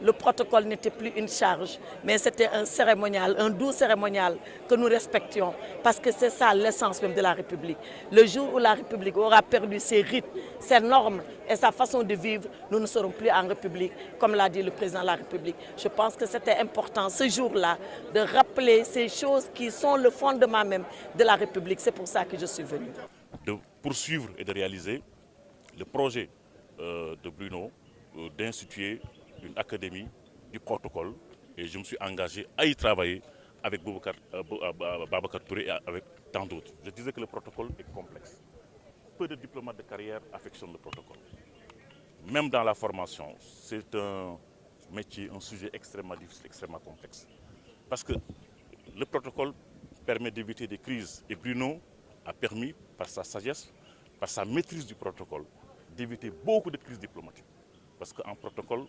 le protocole n'était plus une charge, mais c'était un cérémonial, un doux cérémonial que nous respections, parce que c'est ça l'essence même de la République. Le jour où la République aura perdu ses rites, ses normes et sa façon de vivre, nous ne serons plus en République, comme l'a dit le président de la République. Je pense que c'était important ce jour-là de rappeler ces choses qui sont le fondement même de la République. C'est pour ça que je suis venue. De poursuivre et de réaliser le projet de Bruno d'instituer une académie du protocole, et je me suis engagé à y travailler avec Babacar Touré et avec tant d'autres. Je disais que le protocole est complexe. Peu de diplomates de carrière affectionnent le protocole. Même dans la formation, c'est un métier, un sujet extrêmement difficile, extrêmement complexe. Parce que le protocole permet d'éviter des crises. Et Bruno a permis, par sa sagesse, par sa maîtrise du protocole, d'éviter beaucoup de crises diplomatiques. Parce qu'en protocole,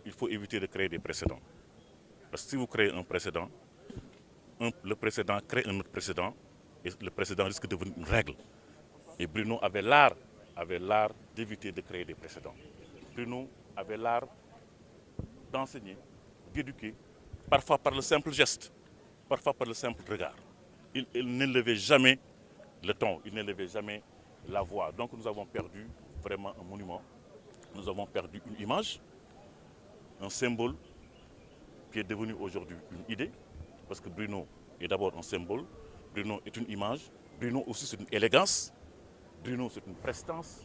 il faut éviter de créer des précédents. Parce que si vous créez un précédent, le précédent crée un autre précédent, et le précédent risque de devenir une règle. Et Bruno avait l'art d'éviter de créer des précédents. Bruno avait l'art d'enseigner, d'éduquer, parfois par le simple geste, parfois par le simple regard. Il n'élevait jamais le ton, il n'élevait jamais la voix. Donc nous avons perdu vraiment un monument, nous avons perdu une image, un symbole qui est devenu aujourd'hui une idée, parce que Bruno est d'abord un symbole, Bruno est une image, Bruno aussi c'est une élégance, Bruno c'est une prestance,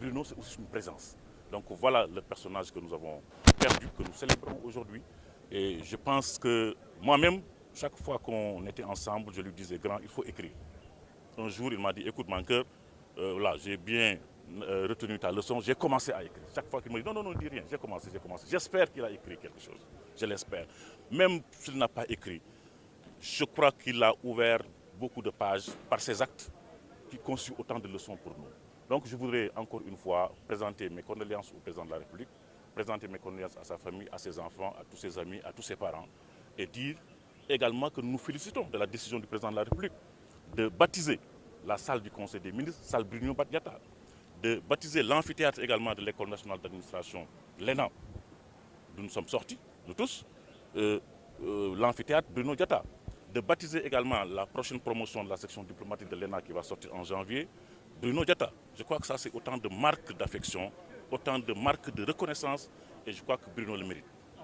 Bruno c'est aussi une présence. Donc voilà le personnage que nous avons perdu, que nous célébrons aujourd'hui. Et je pense que moi-même, chaque fois qu'on était ensemble, je lui disais, grand, il faut écrire. Un jour, il m'a dit, écoute mon cœur, là, j'ai bien retenu ta leçon, j'ai commencé à écrire. Chaque fois qu'il me dit, non, ne dis rien, j'ai commencé. J'espère qu'il a écrit quelque chose, je l'espère. Même s'il n'a pas écrit, je crois qu'il a ouvert beaucoup de pages par ses actes qui constituent autant de leçons pour nous. Donc je voudrais encore une fois présenter mes condoléances au président de la République, présenter mes condoléances à sa famille, à ses enfants, à tous ses amis, à tous ses parents, et dire également que nous nous félicitons de la décision du président de la République de baptiser la salle du Conseil des ministres, salle Bruno Diatta, de baptiser l'amphithéâtre également de l'École nationale d'administration, l'ENA, d'où nous sommes sortis, nous tous, l'amphithéâtre Bruno Diatta, de baptiser également la prochaine promotion de la section diplomatique de l'ENA qui va sortir en janvier, Bruno Diatta. Je crois que ça c'est autant de marques d'affection, autant de marques de reconnaissance, et je crois que Bruno le mérite.